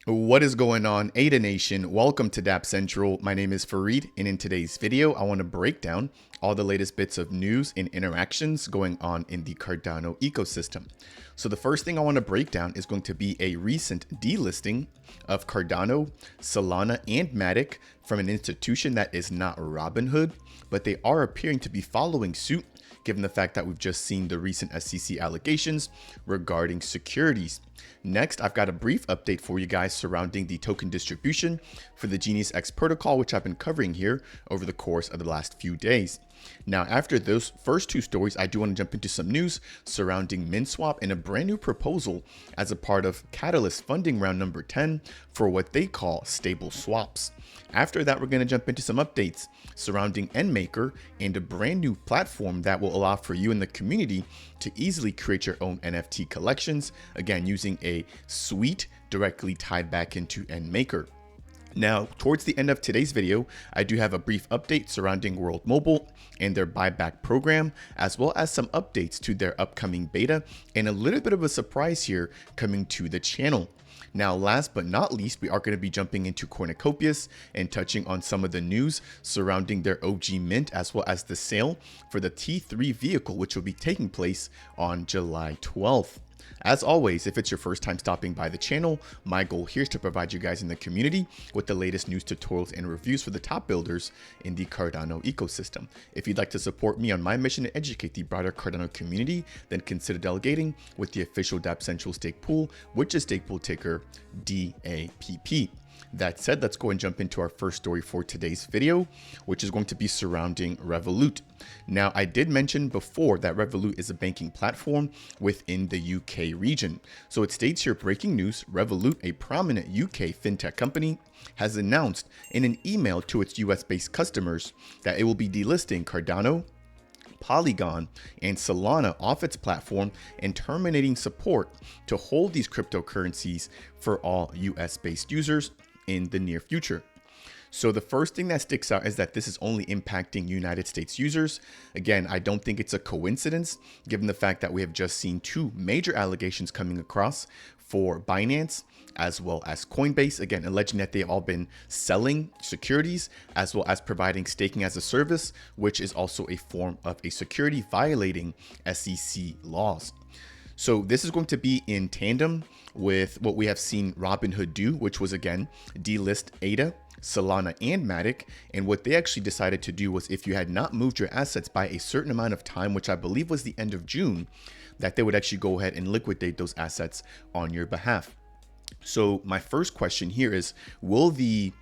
What is going on, Ada Nation? Welcome to Dapp Central. My name is Fareed, and in today's video, I want to break down all the latest bits of news and interactions going on in the Cardano ecosystem. So the first thing I want to break down is going to be a recent delisting of Cardano, Solana, and Matic from an institution that is not Robinhood, but they are appearing to be following suit given the fact that we've just seen the recent SEC allegations regarding securities. Next, I've got a brief update for you guys surrounding the token distribution for the Genius X protocol, which I've been covering here over the course of the last few days. Now, after those first two stories, I do want to jump into some news surrounding Minswap and a brand new proposal as a part of Catalyst funding round number 10 for what they call stable swaps. After that, we're going to jump into some updates surrounding NMKR and a brand new platform that will allow for you in the community to easily create your own NFT collections, again, using a suite directly tied back into NMKR. Now, towards the end of today's video, I do have a brief update surrounding World Mobile and their buyback program, as well as some updates to their upcoming beta and a little bit of a surprise here coming to the channel. Now, last but not least, we are going to be jumping into Cornucopias and touching on some of the news surrounding their OG mint, as well as the sale for the T3 vehicle, which will be taking place on July 12th. As always, if it's your first time stopping by the channel, my goal here is to provide you guys in the community with the latest news, tutorials, and reviews for the top builders in the Cardano ecosystem. If you'd like to support me on my mission to educate the broader Cardano community, then consider delegating with the official Dapp Central stake pool, which is stake pool ticker DAPP. That said, let's go and jump into our first story for today's video, which is going to be surrounding Revolut. Now, I did mention before that Revolut is a banking platform within the UK region. So it states here, breaking news, Revolut, a prominent UK fintech company, has announced in an email to its US-based customers that it will be delisting Cardano, Polygon, and Solana off its platform and terminating support to hold these cryptocurrencies for all US-based users in the near future. So the first thing that sticks out is that this is only impacting United States users. Again, I don't think it's a coincidence given the fact that we have just seen two major allegations coming across for Binance as well as Coinbase, again, alleging that they've all been selling securities as well as providing staking as a service, which is also a form of a security violating SEC laws. So this is going to be in tandem with what we have seen Robinhood do, which was, again, delist ADA, Solana, and Matic. And what they actually decided to do was, if you had not moved your assets by a certain amount of time, which I believe was the end of June, that they would actually go ahead and liquidate those assets on your behalf. So my first question here is, will the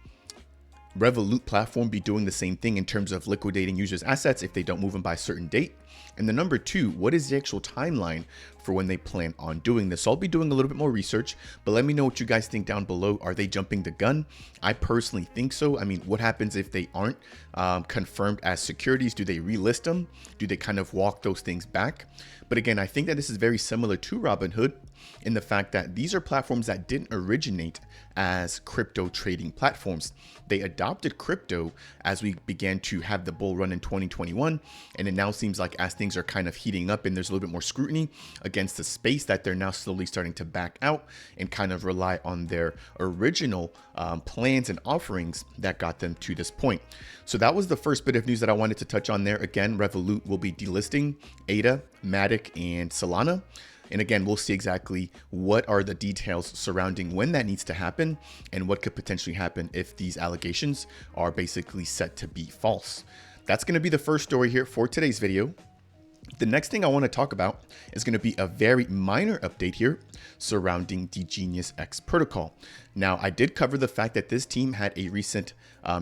Revolut platform be doing the same thing in terms of liquidating users' assets if they don't move them by a certain date? And the number two, what is the actual timeline for when they plan on doing this? So I'll be doing a little bit more research, but let me know what you guys think down below. Are they jumping the gun? I personally think so. I mean, what happens if they aren't confirmed as securities? Do they relist them? Do they kind of walk those things back? But again, I think that this is very similar to Robinhood in the fact that these are platforms that didn't originate as crypto trading platforms. They adopted crypto as we began to have the bull run in 2021. And it now seems like as things are kind of heating up and there's a little bit more scrutiny against the space, that they're now slowly starting to back out and kind of rely on their original plans and offerings that got them to this point. So that was the first bit of news that I wanted to touch on there. Again, Revolut will be delisting ADA, Matic, and Solana. And again, we'll see exactly what are the details surrounding when that needs to happen and what could potentially happen if these allegations are basically set to be false. That's going to be the first story here for today's video. The next thing I want to talk about is going to be a very minor update here surrounding the Genius X protocol. Now, I did cover the fact that this team had a recent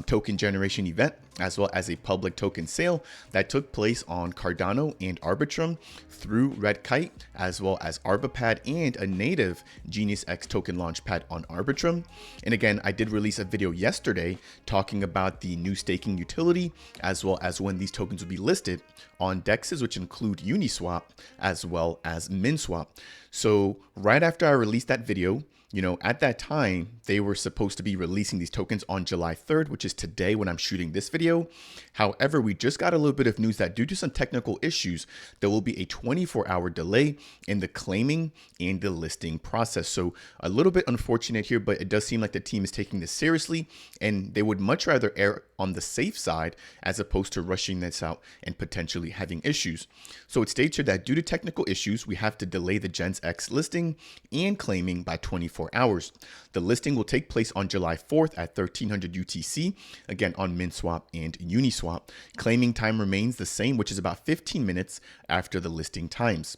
token generation event, as well as a public token sale that took place on Cardano and Arbitrum through Redkite, as well as Arbapad and a native Genius X token launchpad on Arbitrum. And again, I did release a video yesterday talking about the new staking utility, as well as when these tokens will be listed on dexes, which include Uniswap as well as Minswap. So right after I released that video, At that time, they were supposed to be releasing these tokens on July 3rd, which is today when I'm shooting this video. However, we just got a little bit of news that due to some technical issues, there will be a 24-hour delay in the claiming and the listing process. So a little bit unfortunate here, but it does seem like the team is taking this seriously, and they would much rather err on the safe side as opposed to rushing this out and potentially having issues. So it states here that due to technical issues, we have to delay the Gens X listing and claiming by 24 hours. The listing will take place on July 4th at 1300 UTC, again on Minswap and Uniswap. Claiming time remains the same, which is about 15 minutes after the listing times.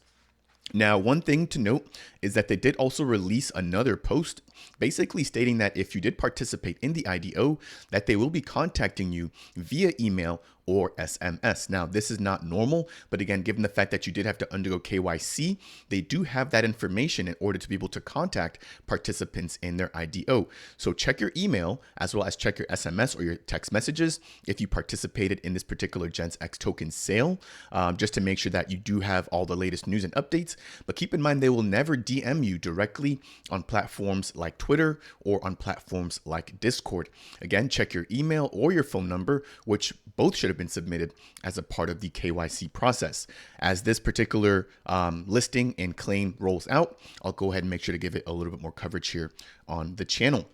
Now, one thing to note is that they did also release another post basically stating that if you did participate in the IDO, that they will be contacting you via email or SMS. Now, this is not normal, but again, given the fact that you did have to undergo KYC, they do have that information in order to be able to contact participants in their IDO. So check your email as well as check your SMS or your text messages if you participated in this particular Gens X token sale, just to make sure that you do have all the latest news and updates. But keep in mind, they will never DM you directly on platforms like Twitter or on platforms like Discord. Again, check your email or your phone number, which both should have been submitted as a part of the KYC process. As this particular listing and claim rolls out, I'll go ahead and make sure to give it a little bit more coverage here on the channel.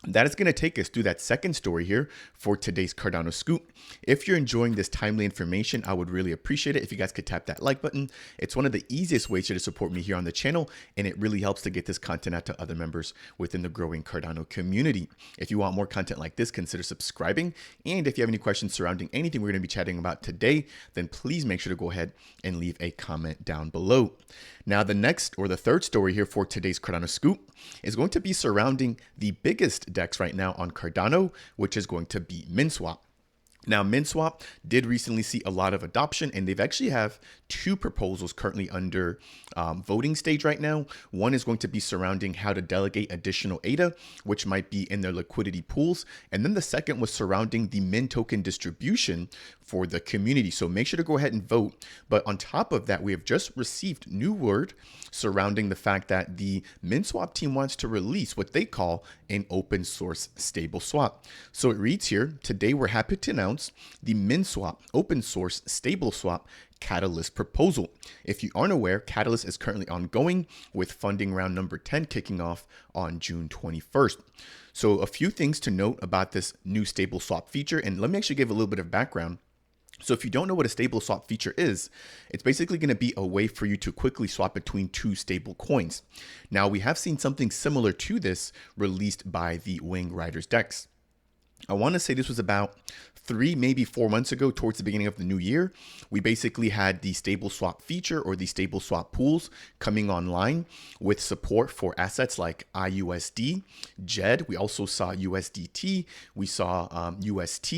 That is going to take us through that second story here for today's Cardano Scoop. If you're enjoying this timely information, I would really appreciate it if you guys could tap that like button. It's one of the easiest ways to support me here on the channel, and it really helps to get this content out to other members within the growing Cardano community. If you want more content like this, consider subscribing. And if you have any questions surrounding anything we're going to be chatting about today, then please make sure to go ahead and leave a comment down below. Now, the next or the third story here for today's Cardano Scoop is going to be surrounding the biggest DEX right now on Cardano, which is going to be Minswap. Now, Minswap did recently see a lot of adoption, and they've actually have two proposals currently under voting stage right now. One is going to be surrounding how to delegate additional ADA, which might be in their liquidity pools. And then the second was surrounding the Min token distribution for the community. So make sure to go ahead and vote. But on top of that, we have just received new word surrounding the fact that the Minswap team wants to release what they call an open source stable swap. So it reads here, today we're happy to announce the Minswap open source stable swap Catalyst proposal. If you aren't aware, Catalyst is currently ongoing with funding round number 10 kicking off on June 21st. So a few things to note about this new stable swap feature, and let me actually give a little bit of background. So if you don't know what a stable swap feature is, it's basically going to be a way for you to quickly swap between two stable coins. Now, we have seen something similar to this released by the Wing Riders DEX. I want to say this was about 3, maybe 4 months ago, towards the beginning of the new year. We basically had the stable swap feature or the stable swap pools coming online with support for assets like IUSD, JED. We also saw USDT. We saw UST.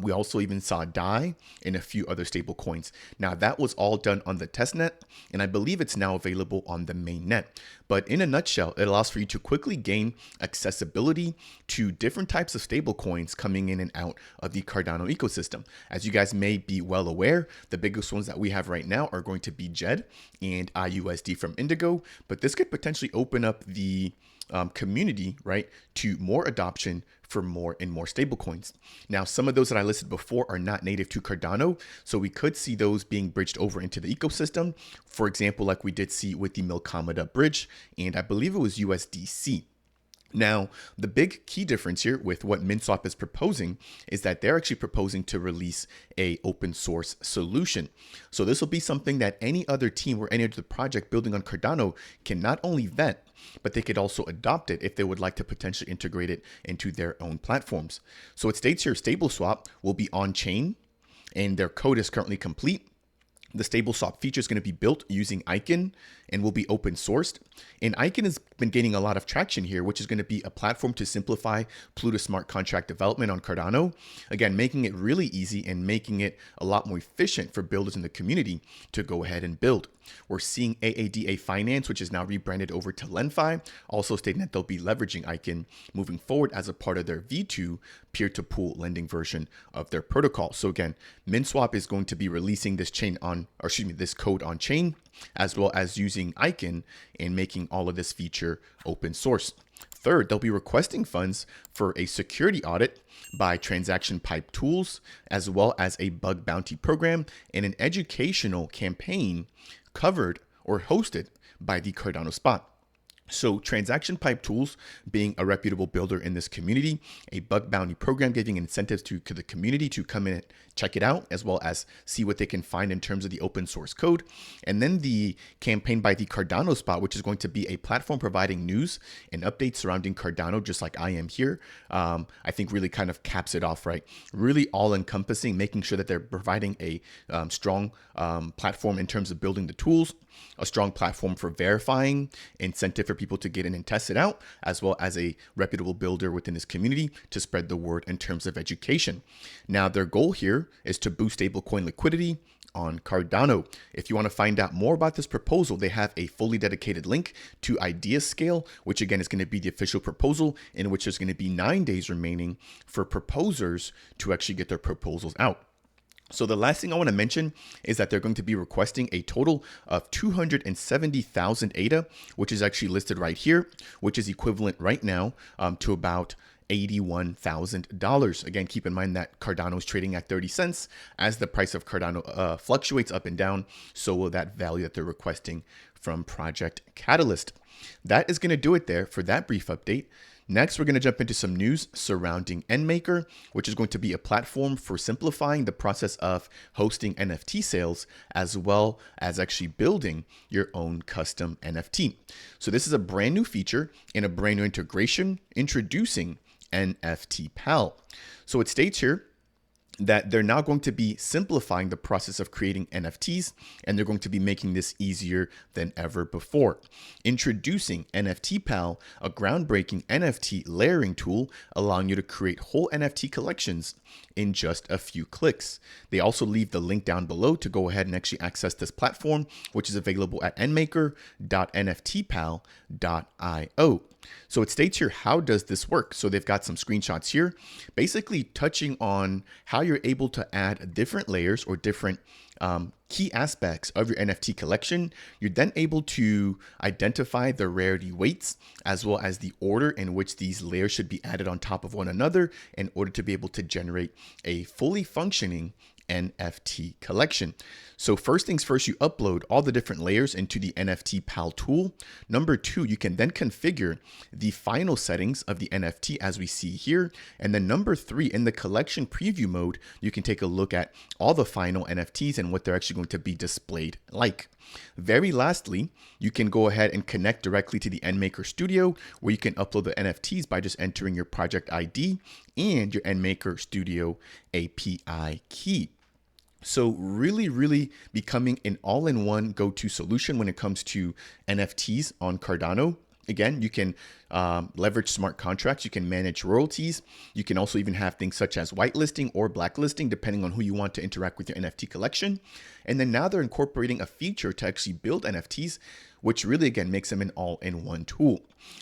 We also even saw DAI and a few other stable coins. Now, that was all done on the testnet, and I believe it's now available on the mainnet. But in a nutshell, it allows for you to quickly gain accessibility to different types of stable coins coming in and out of the Cardano ecosystem. As you guys may be well aware, the biggest ones that we have right now are going to be JED and IUSD from Indigo, but this could potentially open up the community, right, to more adoption for more and more stablecoins. Now, some of those that I listed before are not native to Cardano, so we could see those being bridged over into the ecosystem. For example, like we did see with the Milkamada bridge, and I believe it was USDC. Now, the big key difference here with what Minswap is proposing is that they're actually proposing to release a open source solution. So this will be something that any other team or any other project building on Cardano can not only vet, but they could also adopt it if they would like to potentially integrate it into their own platforms. So it states here, Stableswap will be on chain and their code is currently complete. The Stableswap feature is going to be built using Icon and will be open sourced. And Icon has been gaining a lot of traction here, which is going to be a platform to simplify Pluto smart contract development on Cardano. Again, making it really easy and making it a lot more efficient for builders in the community to go ahead and build. We're seeing AADA Finance, which is now rebranded over to LendFi, also stating that they'll be leveraging Icon moving forward as a part of their V2 peer-to-pool lending version of their protocol. So again, Minswap is going to be releasing this this code on chain, as well as using Icon and making all of this feature open source. Third, they'll be requesting funds for a security audit by transaction pipe tools, as well as a bug bounty program and an educational campaign covered or hosted by the Cardano spot. So transaction pipe tools being a reputable builder in this community, a bug bounty program giving incentives to the community to come in and check it out, as well as see what they can find in terms of the open source code. And then the campaign by the Cardano spot, which is going to be a platform providing news and updates surrounding Cardano, just like I am here. I think really kind of caps it off, right? Really all encompassing, making sure that they're providing a strong platform in terms of building the tools, a strong platform for verifying, incentive for people to get in and test it out, as well as a reputable builder within this community to spread the word in terms of education. Now, their goal here is to boost stablecoin liquidity on Cardano. If you want to find out more about this proposal, they have a fully dedicated link to IdeaScale, which again is going to be the official proposal, in which there's going to be 9 days remaining for proposers to actually get their proposals out. So the last thing I want to mention is that they're going to be requesting a total of 270,000 ADA, which is actually listed right here, which is equivalent right now to about $81,000. Again, keep in mind that Cardano is trading at 30 cents. As the price of Cardano fluctuates up and down, so will that value that they're requesting from Project Catalyst. That is going to do it there for that brief update. Next, we're going to jump into some news surrounding NMKR, which is going to be a platform for simplifying the process of hosting NFT sales, as well as actually building your own custom NFT. So this is a brand new feature and a brand new integration introducing NFT Pal. So it states here that they're now going to be simplifying the process of creating NFTs, and they're going to be making this easier than ever before. Introducing NFT Pal, a groundbreaking NFT layering tool, allowing you to create whole NFT collections in just a few clicks. They also leave the link down below to go ahead and actually access this platform, which is available at nmaker.nftpal.io. So it states here, how does this work? So they've got some screenshots here, basically touching on how you're able to add different layers or different key aspects of your NFT collection. You're then able to identify the rarity weights, as well as the order in which these layers should be added on top of one another in order to be able to generate a fully functioning NFT collection. So first things first, you upload all the different layers into the NFT Pal tool. Number two, you can then configure the final settings of the NFT as we see here. And then number three, in the collection preview mode, you can take a look at all the final NFTs and what they're actually going to be displayed like. Very lastly, you can go ahead and connect directly to the NMKR Studio, where you can upload the NFTs by just entering your project ID and your NMKR Studio API key. So really becoming an all-in-one go-to solution when it comes to NFTs on Cardano. Again, you can leverage smart contracts. You can manage royalties. You can also even have things such as whitelisting or blacklisting, depending on who you want to interact with your NFT collection. And then now they're incorporating a feature to actually build NFTs, which really, again, makes them an all-in-one tool.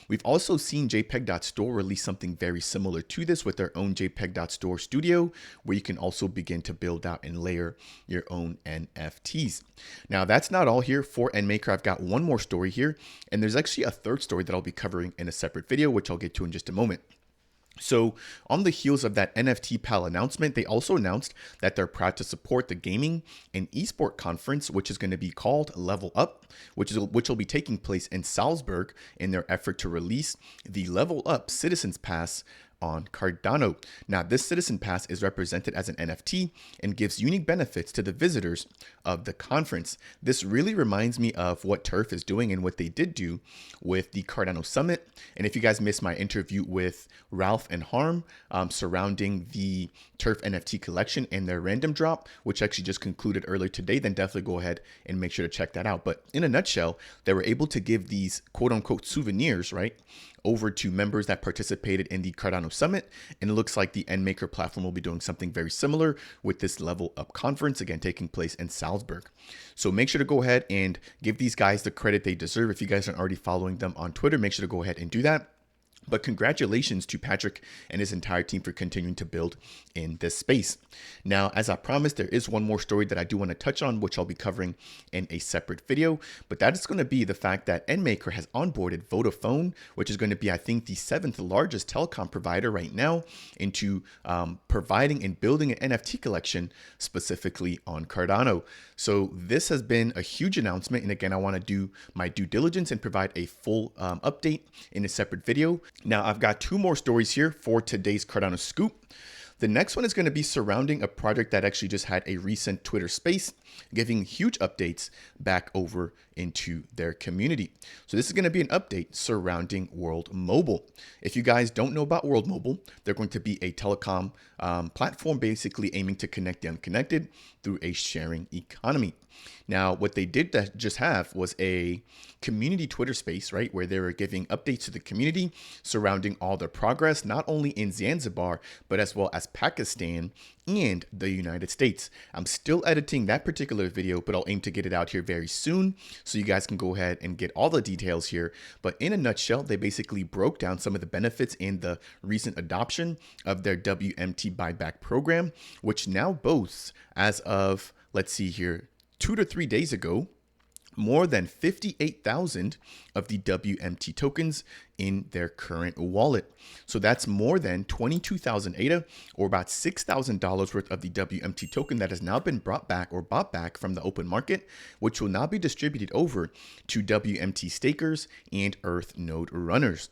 We've also seen JPEG.store release something very similar to this with their own JPEG.store studio, where you can also begin to build out and layer your own NFTs. Now, that's not all here for NMKR. I've got one more story here, and there's actually a third story that I'll be covering in a separate video, which I'll get to in just a moment. So on the heels of that NFT Pal announcement, they also announced that they're proud to support the gaming and esport conference, which is going to be called Level Up, which will be taking place in Salzburg in their effort to release the Level Up Citizens Pass on Cardano. Now, this Citizen Pass is represented as an NFT and gives unique benefits to the visitors of the conference. This really reminds me of what Turf is doing and what they did do with the Cardano Summit. And if you guys missed my interview with Ralph and Harm surrounding the Turf NFT collection and their random drop, which actually just concluded earlier today, then definitely go ahead and make sure to check that out. But in a nutshell, they were able to give these quote unquote souvenirs, right, over to members that participated in the Cardano Summit. And it looks like the NMKR platform will be doing something very similar with this level up conference, again, taking place in Salzburg. So make sure to go ahead and give these guys the credit they deserve. If you guys aren't already following them on Twitter, make sure to go ahead and do that. But congratulations to Patrick and his entire team for continuing to build in this space. Now, as I promised, there is one more story that I do want to touch on, which I'll be covering in a separate video. But that is going to be the fact that NMKR has onboarded Vodafone, which is going to be, I think, the 7th largest telecom provider right now, into providing and building an NFT collection specifically on Cardano. So this has been a huge announcement. And again, I want to do my due diligence and provide a full update in a separate video. Now, I've got two more stories here for today's Cardano Scoop. The next one is going to be surrounding a project that actually just had a recent Twitter space, giving huge updates back over into their community. So this is going to be an update surrounding World Mobile. If you guys don't know about World Mobile, they're going to be a telecom platform basically aiming to connect the unconnected through a sharing economy. Now, what they did just have was a community Twitter space, right, where they were giving updates to the community surrounding all their progress, not only in Zanzibar, but as well as Pakistan and the United States. I'm still editing that particular video, but I'll aim to get it out here very soon so you guys can go ahead and get all the details here. But in a nutshell, they basically broke down some of the benefits in the recent adoption of their WMT buyback program, which now boasts, as of, let's see here, 2 to 3 days ago, more than 58,000 of the WMT tokens in their current wallet. So that's more than 22,000 ADA, or about $6,000 worth of the WMT token that has now been brought back or bought back from the open market, which will now be distributed over to WMT stakers and Earth node runners.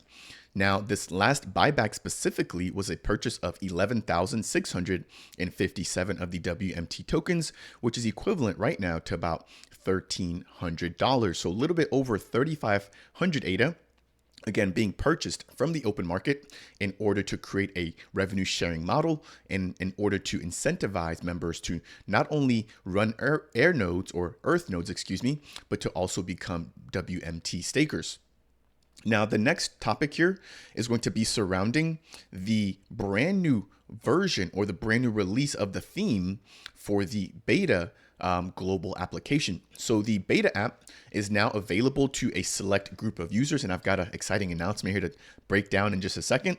Now, this last buyback specifically was a purchase of 11,657 of the WMT tokens, which is equivalent right now to about $1,300. So a little bit over 3,500 ADA, again, being purchased from the open market in order to create a revenue sharing model and in order to incentivize members to not only run air nodes or Earth nodes, but to also become WMT stakers. Now, the next topic here is going to be surrounding the brand new version or the brand new release of the theme for the beta global application. So the beta app is now available to a select group of users, and I've got an exciting announcement here to break down in just a second.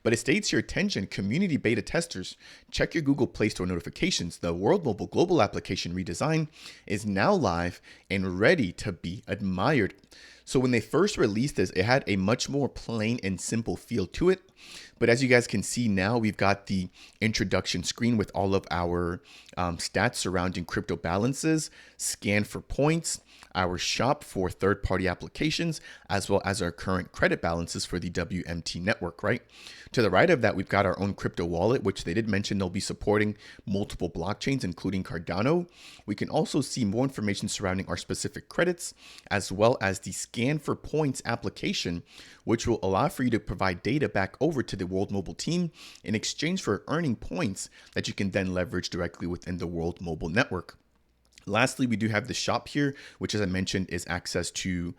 But it states here, attention community beta testers, check your Google Play Store notifications. The World Mobile global application redesign is now live and ready to be admired. So when they first released this, it had a much more plain and simple feel to it. But as you guys can see now, we've got the introduction screen with all of our stats surrounding crypto balances, scan for points, our shop for third-party applications, as well as our current credit balances for the WMT network, right? To the right of that, we've got our own crypto wallet, which they did mention they'll be supporting multiple blockchains, including Cardano. We can also see more information surrounding our specific credits, as well as the scan for points application, which will allow for you to provide data back over to the World Mobile team in exchange for earning points that you can then leverage directly within the World Mobile network. Lastly, we do have the shop here, which, as I mentioned, is access to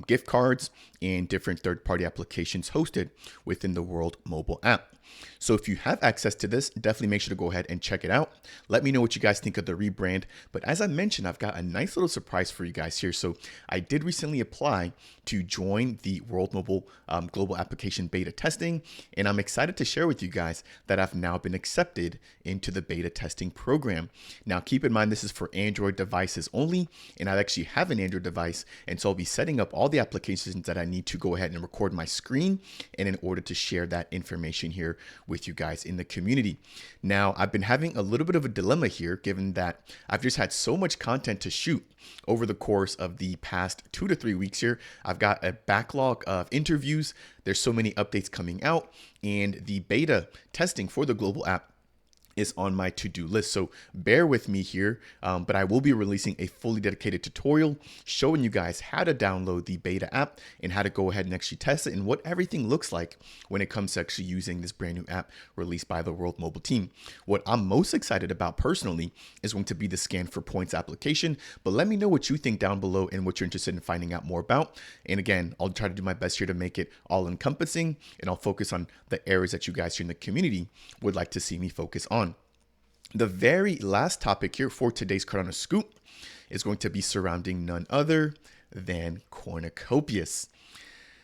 gift cards and different third-party applications hosted within the World Mobile app. So if you have access to this, definitely make sure to go ahead and check it out. Let me know what you guys think of the rebrand. But as I mentioned, I've got a nice little surprise for you guys here. So I did recently apply to join the World Mobile global application beta testing, and I'm excited to share with you guys that I've now been accepted into the beta testing program. Now, keep in mind, this is for Android devices only, and I actually have an Android device, and so I'll be setting up all the applications that I need to go ahead and record my screen, and in order to share that information here with you guys in the community. Now, I've been having a little bit of a dilemma here, given that I've just had so much content to shoot over the course of the past 2 to 3 weeks here. I've got a backlog of interviews. There's so many updates coming out, and the beta testing for the global app is on my to-do list. So bear with me here, but I will be releasing a fully dedicated tutorial showing you guys how to download the beta app and how to go ahead and actually test it and what everything looks like when it comes to actually using this brand new app released by the World Mobile team. What I'm most excited about personally is going to be the scan for points application, but let me know what you think down below and what you're interested in finding out more about. And again, I'll try to do my best here to make it all encompassing, and I'll focus on the areas that you guys here in the community would like to see me focus on. The very last topic here for today's Cardano Scoop is going to be surrounding none other than Cornucopias.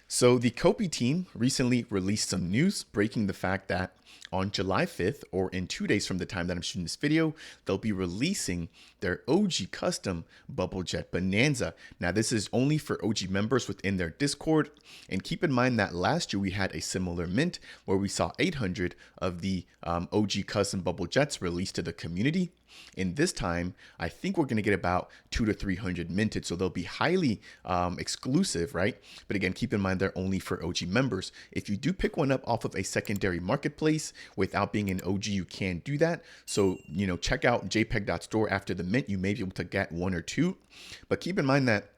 So the Copy team recently released some news breaking the fact that on July 5th, or in 2 days from the time that I'm shooting this video, they'll be releasing their OG custom Bubble Jet Bonanza. Now, this is only for OG members within their Discord. And keep in mind that last year we had a similar mint where we saw 800 of the OG custom Bubble Jets released to the community. And this time, I think we're going to get about 200 to 300 minted. So they'll be highly exclusive, right? But again, keep in mind they're only for OG members. If you do pick one up off of a secondary marketplace without being an OG, you can do that. So, check out jpeg.store after the mint. You may be able to get one or two. But keep in mind that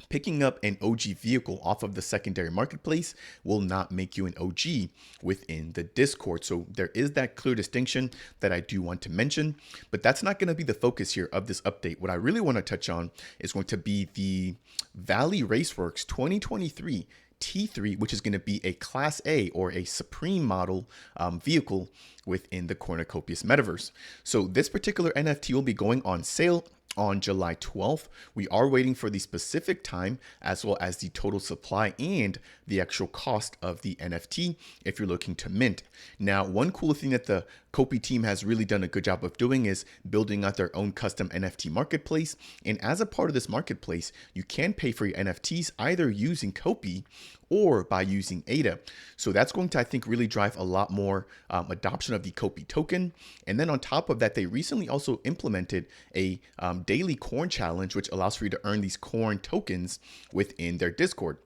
picking up an OG vehicle off of the secondary marketplace will not make you an OG within the Discord. So there is that clear distinction that I do want to mention, but that's not going to be the focus here of this update. What I really want to touch on is going to be the Valley Raceworks 2023 T3, which is going to be a Class A or a Supreme model vehicle within the Cornucopias metaverse. So this particular NFT will be going on sale on July 12th. We are waiting for the specific time as well as the total supply and the actual cost of the NFT if you're looking to mint. Now, one cool thing that the Copy team has really done a good job of doing is building out their own custom NFT marketplace. And as a part of this marketplace, you can pay for your NFTs either using Copy or by using ADA. So that's going to, I think, really drive a lot more adoption of the Copy token. And then on top of that, they recently also implemented a daily corn challenge, which allows for you to earn these corn tokens within their Discord.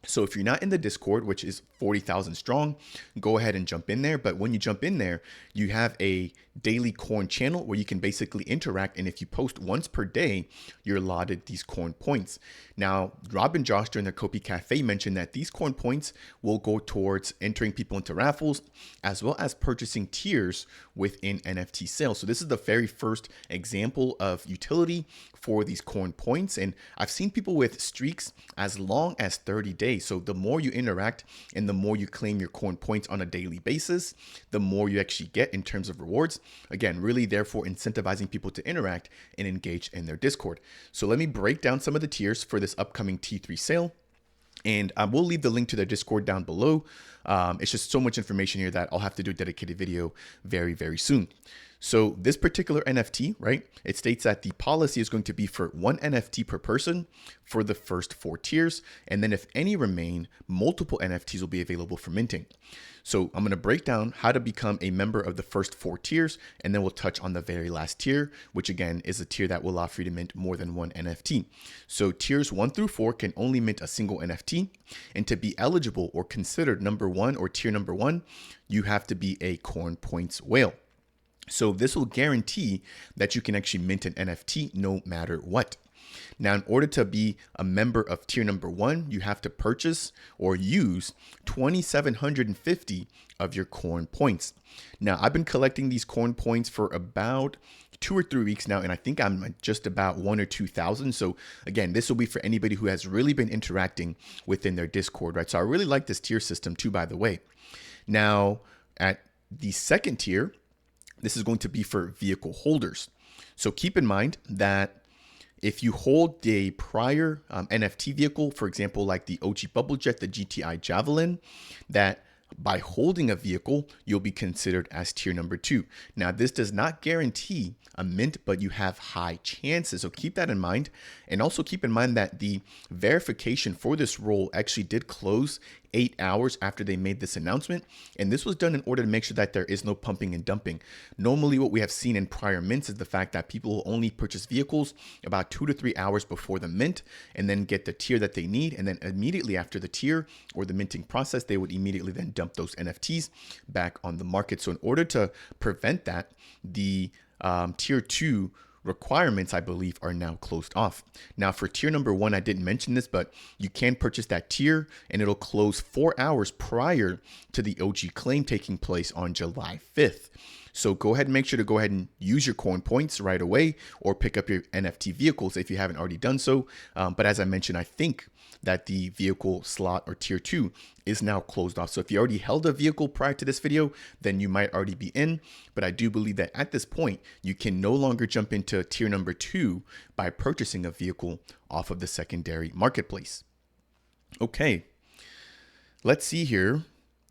So if you're not in the Discord, which is 40,000 strong, go ahead and jump in there. But when you jump in there, you have a daily corn channel where you can basically interact. And if you post once per day, you're allotted these corn points. Now, Rob and Josh during their Copy Cafe mentioned that these corn points will go towards entering people into raffles, as well as purchasing tiers within NFT sales. So this is the very first example of utility for these corn points. And I've seen people with streaks as long as 30 days. So the more you interact and the more you claim your corn points on a daily basis, the more you actually get in terms of rewards. Again, really therefore incentivizing people to interact and engage in their Discord. So let me break down some of the tiers for this upcoming T3 sale. And I will leave the link to their Discord down below. It's just so much information here that I'll have to do a dedicated video very, very soon. So this particular NFT, right, it states that the policy is going to be for 1 NFT per person for the first 4 tiers. And then if any remain, multiple NFTs will be available for minting. So I'm going to break down how to become a member of the first 4 tiers, and then we'll touch on the very last tier, which again is a tier that will allow for you to mint more than 1 NFT. So tiers 1 through 4 can only mint a single NFT, and to be eligible or considered number 1 or tier number 1, you have to be a Corn Points whale. So this will guarantee that you can actually mint an NFT no matter what. Now, in order to be a member of tier number 1, you have to purchase or use 2,750 of your corn points. Now, I've been collecting these corn points for about 2 or 3 weeks now, and I think I'm just about 1,000 or 2,000. So again, this will be for anybody who has really been interacting within their Discord, right? So I really like this tier system too, by the way. Now, at the second tier, this is going to be for vehicle holders. So keep in mind that if you hold a prior NFT vehicle, for example, like the OG Bubble Jet, the GTI Javelin, that by holding a vehicle, you'll be considered as tier number 2. Now, this does not guarantee a mint, but you have high chances. So keep that in mind. And also keep in mind that the verification for this role actually did close 8 hours after they made this announcement. And this was done in order to make sure that there is no pumping and dumping. Normally, what we have seen in prior mints is the fact that people will only purchase vehicles about 2 to 3 hours before the mint and then get the tier that they need. And then immediately after the tier or the minting process, they would immediately then dump those NFTs back on the market. So in order to prevent that, the tier 2 requirements, I believe, are now closed off. Now for tier number 1, I didn't mention this, but you can purchase that tier and it'll close 4 hours prior to the OG claim taking place on July 5th. So go ahead and make sure to go ahead and use your coin points right away or pick up your NFT vehicles if you haven't already done so. But as I mentioned, I think that the vehicle slot or tier 2 is now closed off. So if you already held a vehicle prior to this video, then you might already be in. But I do believe that at this point, you can no longer jump into tier number 2 by purchasing a vehicle off of the secondary marketplace. Okay, let's see here.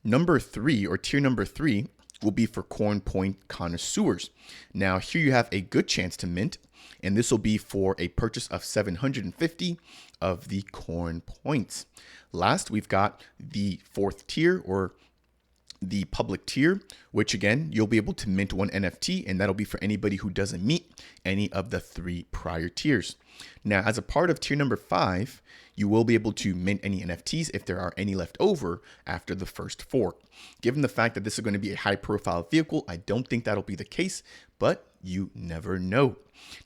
Number 3 or tier number 3 will be for coin point connoisseurs. Now here you have a good chance to mint, and this will be for a purchase of 750 of the coin points. Last, we've got the 4th tier or the public tier, which again, you'll be able to mint 1 NFT, and that'll be for anybody who doesn't meet any of the 3 prior tiers. Now, as a part of tier number 5, you will be able to mint any NFTs if there are any left over after the first fork. Given the fact that this is going to be a high profile vehicle, I don't think that'll be the case, but you never know.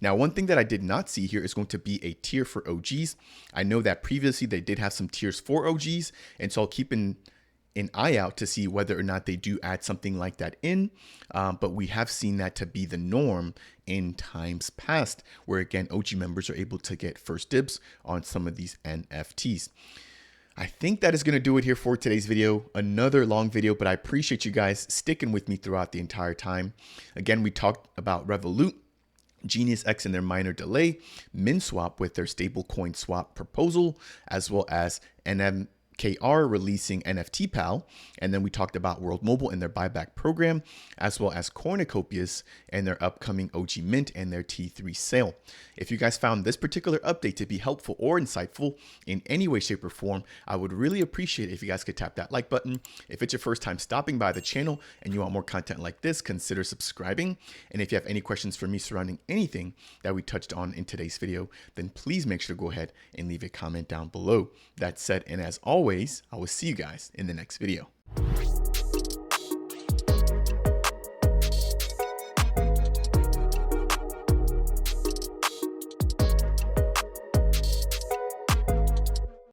Now, one thing that I did not see here is going to be a tier for OGs. I know that previously they did have some tiers for OGs, and so I'll keep an eye out to see whether or not they do add something like that in. But we have seen that to be the norm in times past, where again, OG members are able to get first dibs on some of these NFTs. I think that is going to do it here for today's video. Another long video, but I appreciate you guys sticking with me throughout the entire time. Again, we talked about Revolut, Genius X and their minor delay, Minswap with their stablecoin swap proposal, as well as NMKR releasing NFT Pal. And then we talked about World Mobile and their buyback program, as well as Cornucopias and their upcoming OG mint and their T3 sale. If you guys found this particular update to be helpful or insightful in any way, shape, or form, I would really appreciate it if you guys could tap that like button. If it's your first time stopping by the channel and you want more content like this, consider subscribing. And if you have any questions for me surrounding anything that we touched on in today's video, then please make sure to go ahead and leave a comment down below. That said, and as always, I will see you guys in the next video.